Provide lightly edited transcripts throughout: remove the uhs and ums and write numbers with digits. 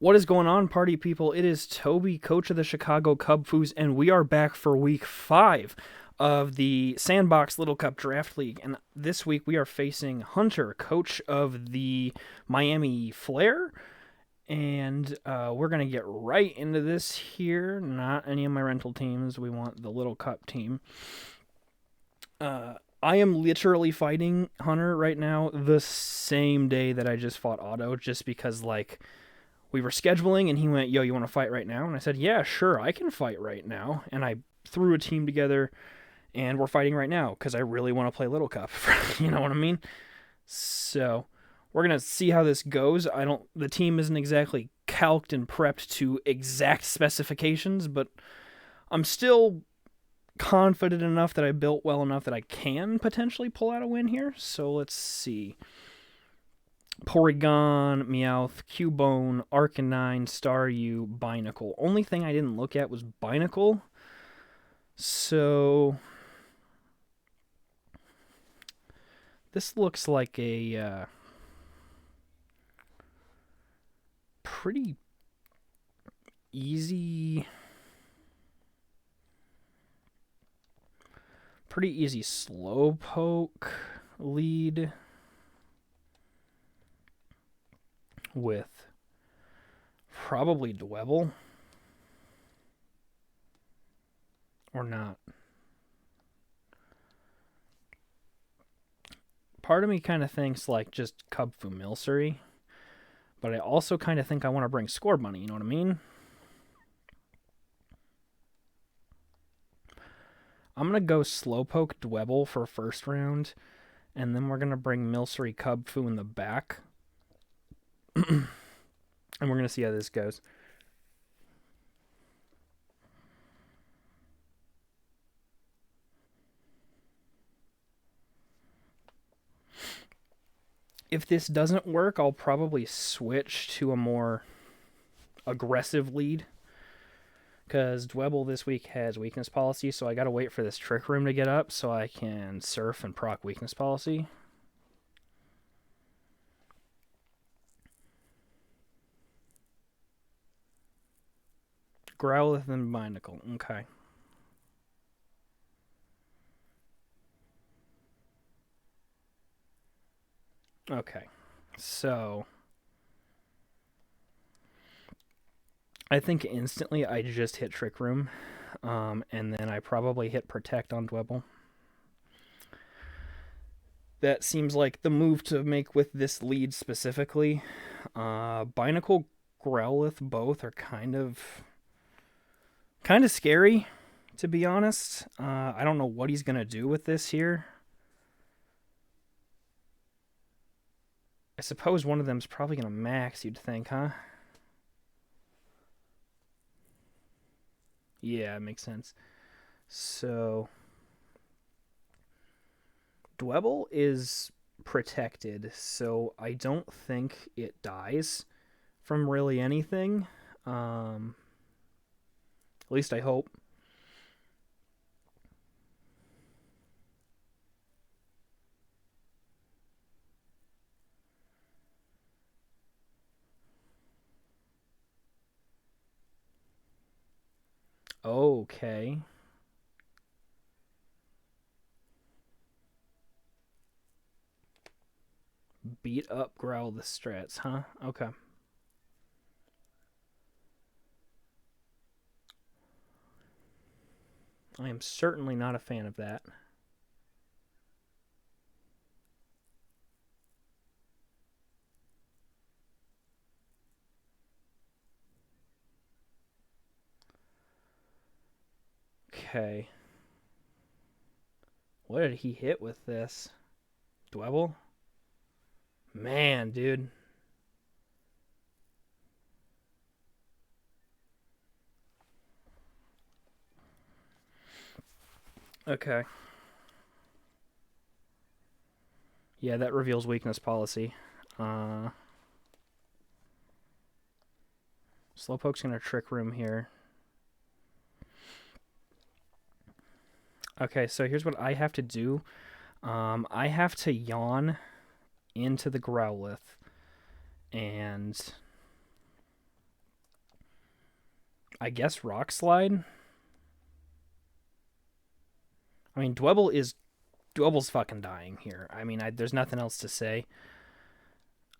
What is going on, party people? It is Toby, coach of the Chicago Cub Foos, and we are back for week 5 of the Sandbox Little Cup Draft League. And this week we are facing Hunter, coach of the Miami Flare. And we're going to get right into this here. Not any of my rental teams. We want the Little Cup team. I am literally fighting Hunter right now the same day that I just fought Otto, just because, like, we were scheduling, and he went, yo, you want to fight right now? And I said, yeah, sure, I can fight right now. And I threw a team together, and we're fighting right now, because I really want to play Little Cup. You know what I mean? So, we're going to see how this goes. The team isn't exactly calced and prepped to exact specifications, but I'm still confident enough that I built well enough that I can potentially pull out a win here. So, let's see. Porygon, Meowth, Cubone, Arcanine, Staryu, Binacle. Only thing I didn't look at was Binacle. So this looks like a pretty easy Slowpoke lead with probably Dwebble or not. Part of me kind of thinks like just Cubfu Milcery, but I also kind of think I want to bring Scorbunny, you know what I mean? I'm going to go Slowpoke Dwebble for first round, and then we're going to bring Milcery Cubfu in the back. And we're going to see how this goes. If this doesn't work, I'll probably switch to a more aggressive lead, because Dwebble this week has weakness policy, so I got to wait for this Trick Room to get up so I can surf and proc weakness policy. Growlithe and Binacle. Okay. Okay. So I think instantly I just hit Trick Room. And then I probably hit Protect on Dwebble. That seems like the move to make with this lead specifically. Binacle, Growlithe, both are kind of scary, to be honest. I don't know what he's going to do with this here. I suppose one of them's probably going to max, you'd think, huh? Yeah, it makes sense. So, Dwebble is protected, so I don't think it dies from really anything. At least I hope. Okay. Beat up Growl the strats, huh? Okay. I am certainly not a fan of that. Okay. What did he hit with this? Dwebble? Man, dude. Okay. Yeah, that reveals weakness policy. Slowpoke's going to Trick Room here. Okay, so here's what I have to do. I have to yawn into the Growlithe and I guess Rock Slide. I mean, Dwebble's fucking dying here. I mean, there's nothing else to say.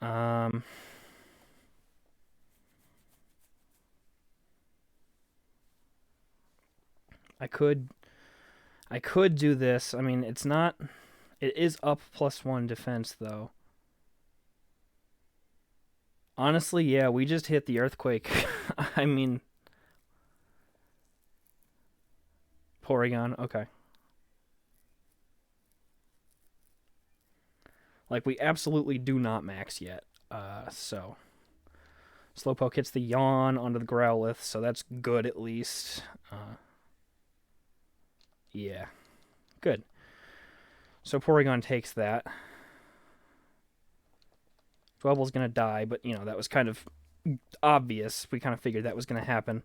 Um, I could do this. I mean, it's not. It is up +1 defense though. Honestly, yeah, we just hit the earthquake. I mean, Porygon. Okay. Like, we absolutely do not max yet. So Slowpoke hits the Yawn onto the Growlithe, so that's good at least. Yeah, good. So Porygon takes that. Dwebble's gonna die, but you know that was kind of obvious. We kind of figured that was gonna happen.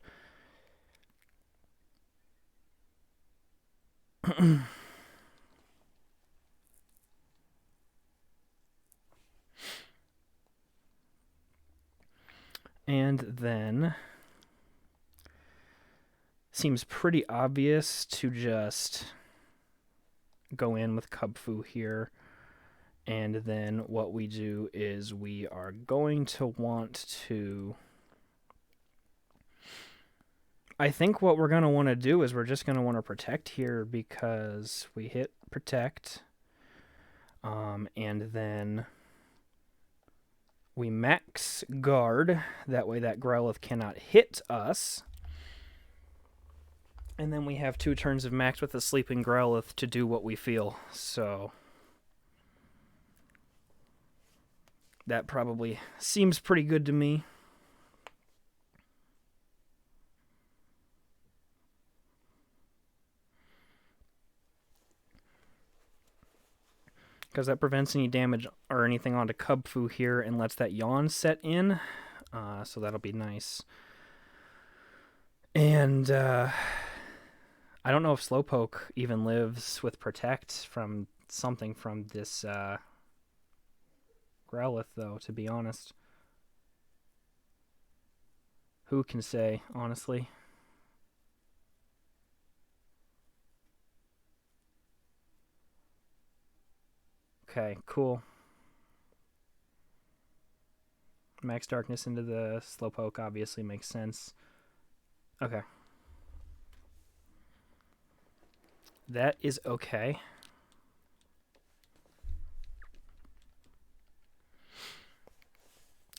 And then seems pretty obvious to just go in with Kubfu here. And then what we do is we are going to want to... I think what we're going to want to do is we're just going to want to protect here because we hit protect. And then we max guard. That way that Growlithe cannot hit us. And then we have 2 turns of max with the sleeping Growlithe to do what we feel. So that probably seems pretty good to me. Because that prevents any damage or anything onto Kubfu here and lets that Yawn set in. So that'll be nice. And I don't know if Slowpoke even lives with Protect from something from this Growlithe, though, to be honest. Who can say, honestly? Okay, cool. Max Darkness into the Slowpoke obviously makes sense. Okay. That is okay.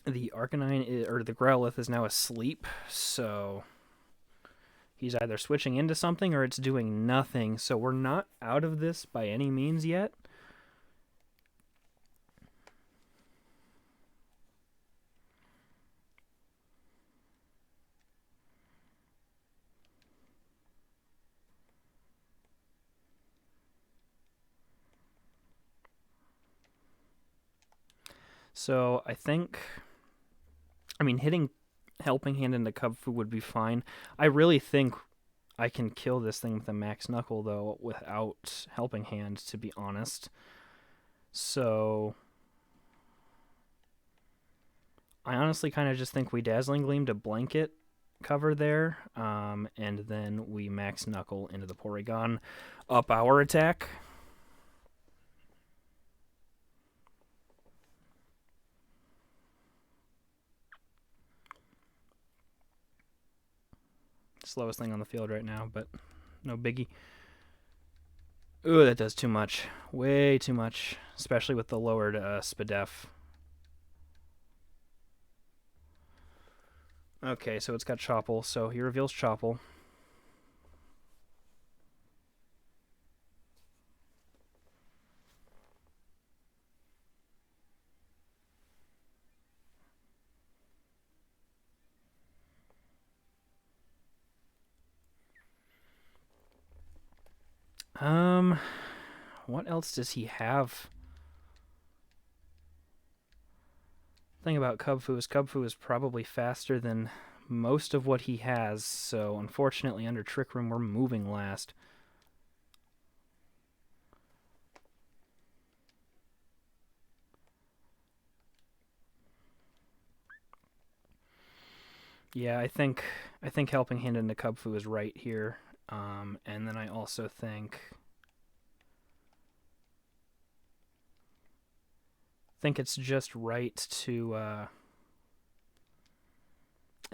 The Arcanine, or the Growlithe, is now asleep, so he's either switching into something or it's doing nothing. So we're not out of this by any means yet. So I think, I mean, hitting Helping Hand into Kubfu would be fine. I really think I can kill this thing with a Max Knuckle, though, without Helping Hand, to be honest. So I honestly kind of just think we Dazzling Gleam to blanket cover there, and then we Max Knuckle into the Porygon, up our attack. Slowest thing on the field right now, but no biggie. Ooh, that does too much. Way too much, especially with the lowered SPDF. Okay, so it's got Chople, so he reveals Chople. What else does he have? The thing about Kubfu is probably faster than most of what he has, so unfortunately under Trick Room we're moving last. Yeah, I think helping hand into Kubfu is right here. And then I also think it's just right to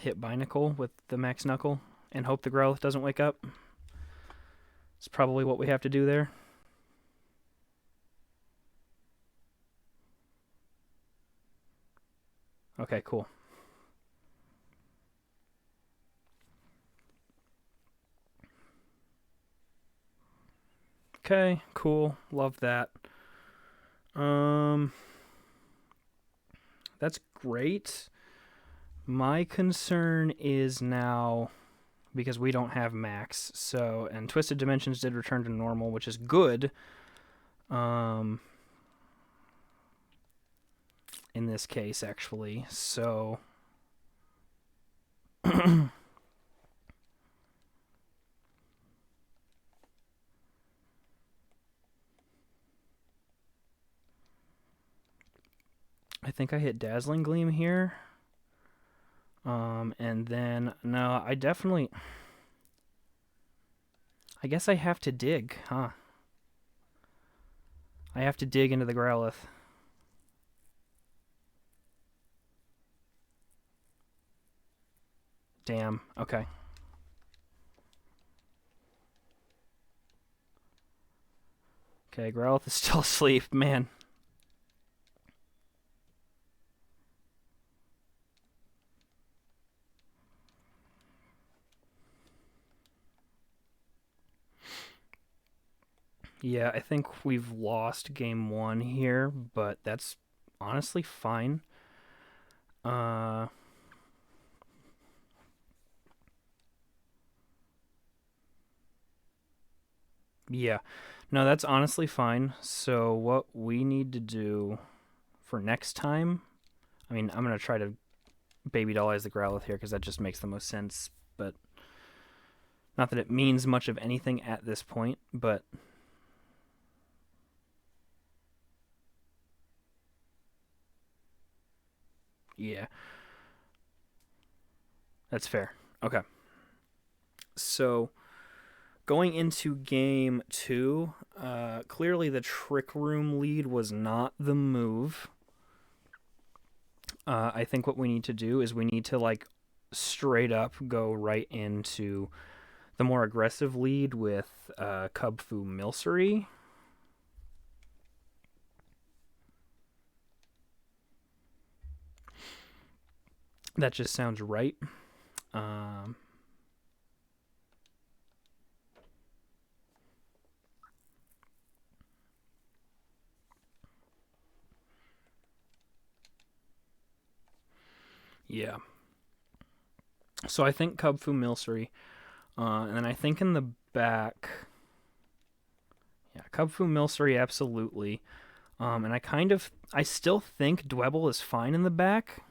hit Binacle with the Max Knuckle and hope the Growlithe doesn't wake up. It's probably what we have to do there. Okay, cool. Okay, cool. Love that. That's great. My concern is now because we don't have Max. So, and Twisted Dimensions did return to normal, which is good. In this case, actually. So, I think I hit Dazzling Gleam here. And then, no, I guess I have to dig, huh? I have to dig into the Growlithe. Damn, okay. Okay, Growlithe is still asleep, man. Yeah, I think we've lost game 1 here, but that's honestly fine. Yeah. No, that's honestly fine. So what we need to do for next time, I mean, I'm going to try to baby dollize the Growlithe here because that just makes the most sense, but not that it means much of anything at this point, but yeah. That's fair. Okay. So going into game 2, clearly the Trick Room lead was not the move. I think what we need to do is we need to like straight up go right into the more aggressive lead with Kubfu Milcery. That just sounds right. Yeah. So I think Kubfu Milcery. And then I think in the back. Yeah, Kubfu Milcery, absolutely. And I still think Dwebble is fine in the back.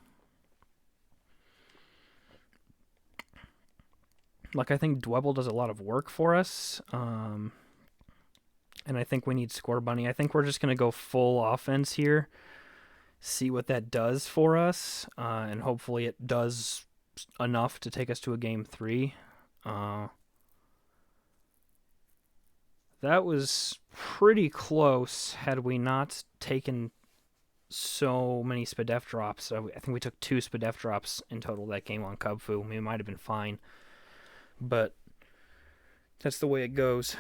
Like, I think Dwebble does a lot of work for us. And I think we need Scorbunny. I think we're just going to go full offense here. See what that does for us. And hopefully it does enough to take us to a game 3. That was pretty close had we not taken so many Spadef drops. I think we took 2 Spadef drops in total that game on Kubfu. We might have been fine. But that's the way it goes.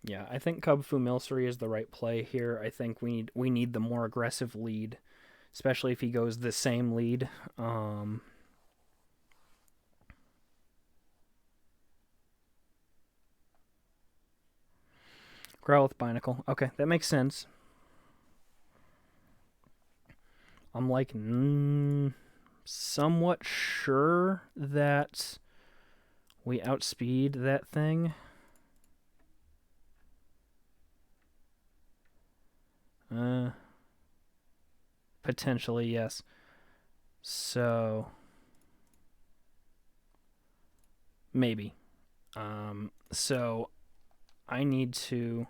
Yeah, I think Kubfu Milcery is the right play here. I think we need the more aggressive lead, especially if he goes the same lead. Growlithe Binacle. Okay, that makes sense. I'm like somewhat sure that we outspeed that thing. Potentially, yes. So Maybe. So I need to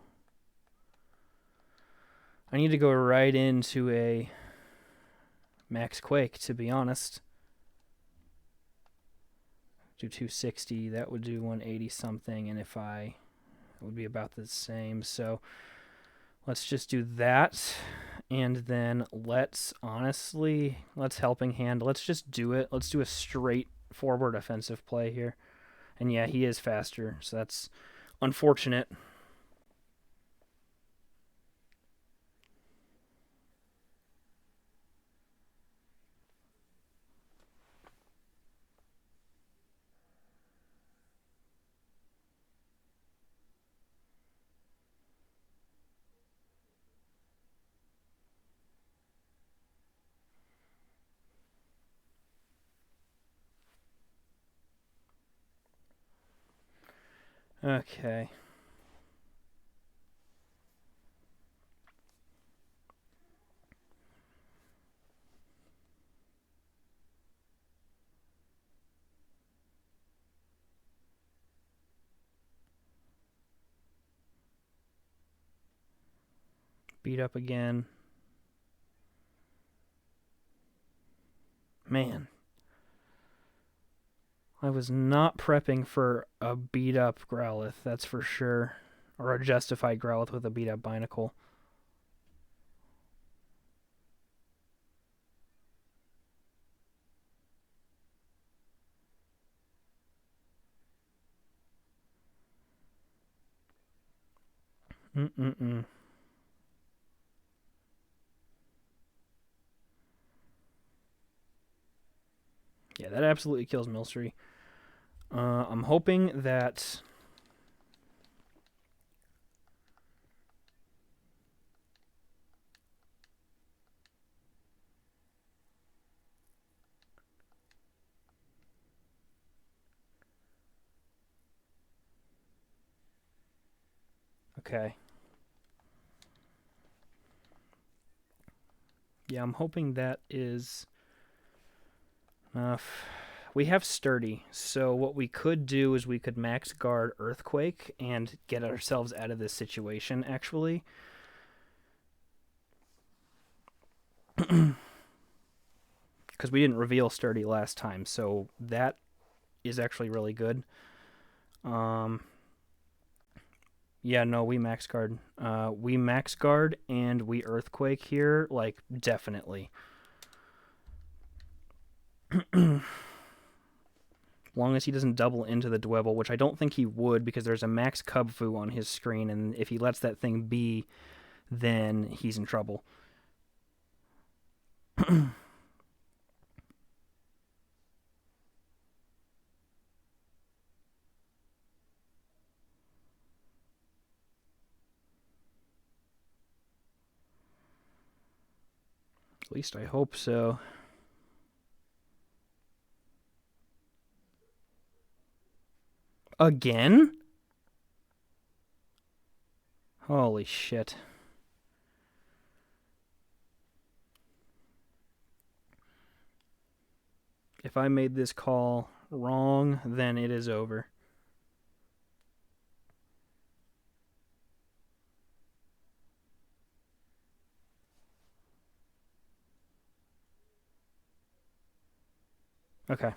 go right into a max quake, to be honest. Do 260, that would do 180 something, and if it would be about the same. So let's just do that, and then let's helping hand. Let's just do it. Let's do a straight forward offensive play here. And yeah, he is faster, so that's unfortunate. Okay. Beat up again. Man. I was not prepping for a beat up Growlithe, that's for sure. Or a justified Growlithe with a beat up Binacle. Mm-mm-mm. Yeah, that absolutely kills Milcery. I'm hoping that... Okay. Yeah, I'm hoping that is enough. We have Sturdy, so what we could do is we could max guard Earthquake and get ourselves out of this situation, actually. Because we didn't reveal Sturdy last time, so that is actually really good. Yeah, no, we max guard. We max guard and we Earthquake here, like, definitely. Long as he doesn't double into the Dwebble, which I don't think he would because there's a max Cubfu on his screen, and if he lets that thing be, then he's in trouble. At least I hope so. Again? Holy shit. If I made this call wrong, then it is over. Okay.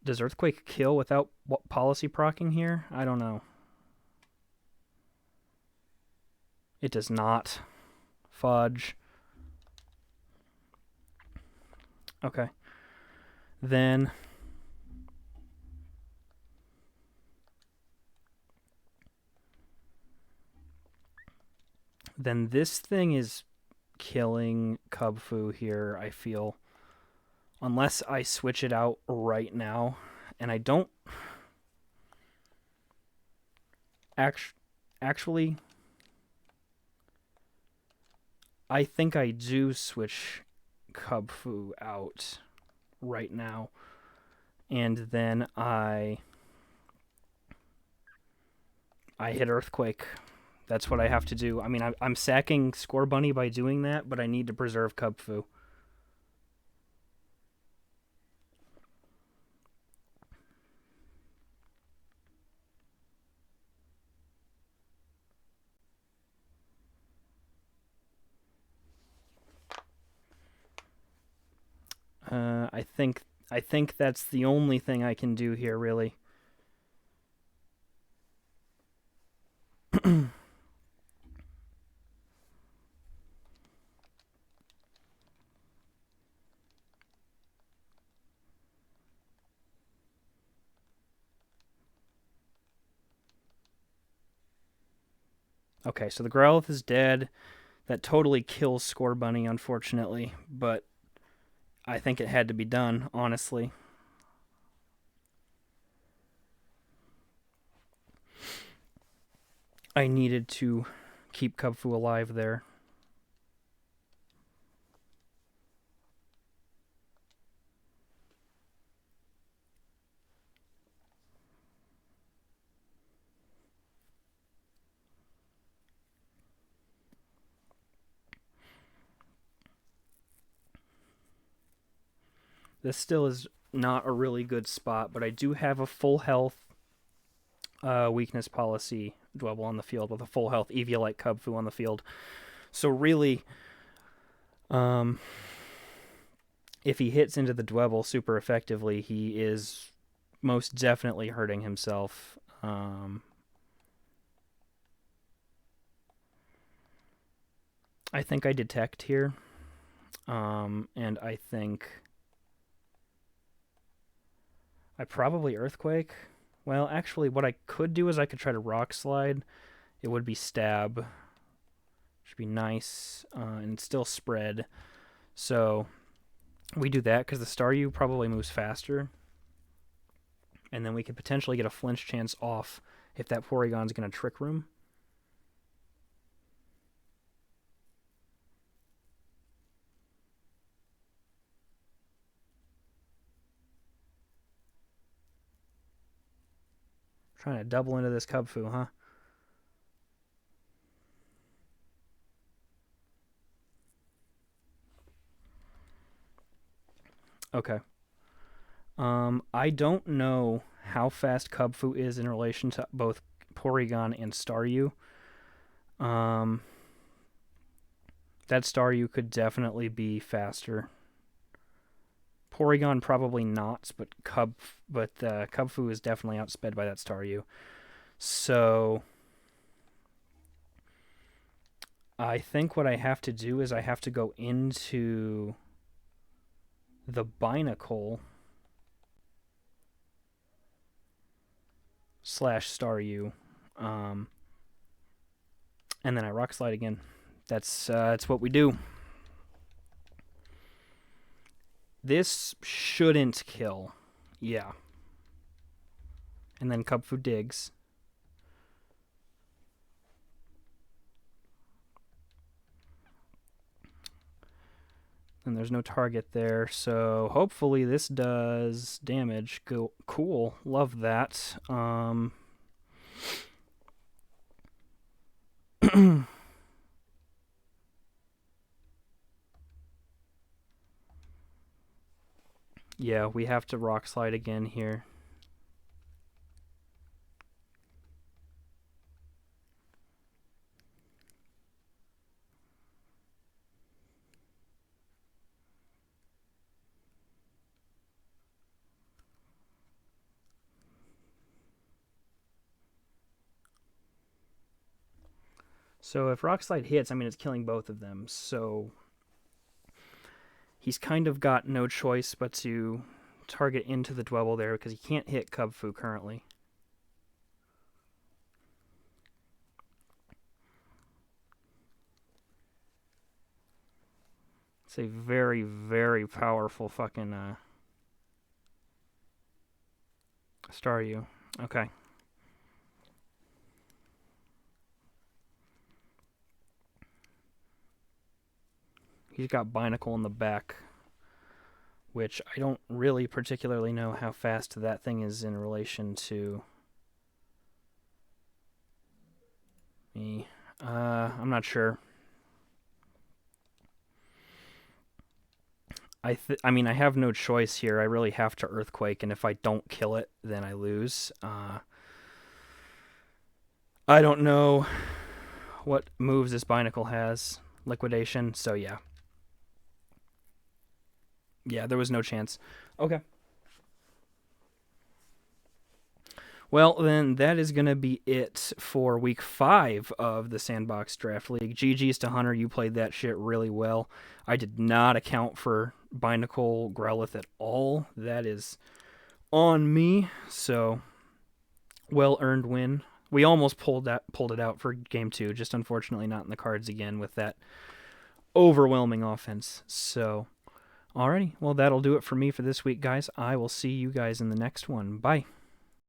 Does Earthquake kill without policy procking here? I don't know. It does not. Fudge. Okay. Then this thing is killing Cubfu here, I feel. Unless I switch it out right now. And I don't... Actually... I think I do switch Cubfu out right now. And then I hit Earthquake. That's what I have to do. I mean, I'm sacking Scorbunny by doing that, but I need to preserve Cubfu. I think that's the only thing I can do here, really. Okay, so the Growlithe is dead. That totally kills Scorbunny, unfortunately, but I think it had to be done, honestly. I needed to keep Kubfu alive there. This still is not a really good spot, but I do have a full health weakness policy Dwebble on the field with a full health Eviolite Kubfu on the field. So really, if he hits into the Dwebble super effectively, he is most definitely hurting himself. I think I detect here, and I think I probably Earthquake. Well, actually, what I could do is I could try to Rock Slide. It would be Stab. Should be nice, and still spread. So we do that because the Staryu probably moves faster. And then we could potentially get a flinch chance off if that Porygon's going to Trick Room. Trying to double into this Kubfu, huh? Okay. I don't know how fast Kubfu is in relation to both Porygon and Staryu. That Staryu could definitely be faster. Porygon probably not, but Kubfu is definitely outsped by that Staryu. So I think what I have to do is I have to go into the Binacle / Staryu, and then I Rock Slide again. That's what we do. This shouldn't kill. Yeah. And then Kubfu digs. And there's no target there, so hopefully this does damage. Cool. Love that. Yeah, we have to Rock Slide again here. So if Rock Slide hits, I mean, it's killing both of them. So he's kind of got no choice but to target into the Dwebble there because he can't hit Kubfu currently. It's a very, very powerful fucking Staryu. Okay. He's got Binacle in the back, which I don't really particularly know how fast that thing is in relation to me. I'm not sure. I mean, I have no choice here. I really have to Earthquake, and if I don't kill it, then I lose. I don't know what moves this Binacle has. Liquidation, so yeah. Yeah, there was no chance. Okay. Well, then that is going to be it for week 5 of the Sandbox Draft League. GG's to Hunter. You played that shit really well. I did not account for Binacle Growlithe at all. That is on me. So, well-earned win. We almost pulled it out for game 2, just unfortunately not in the cards again with that overwhelming offense. So, alrighty. Well, that'll do it for me for this week, guys. I will see you guys in the next one. Bye.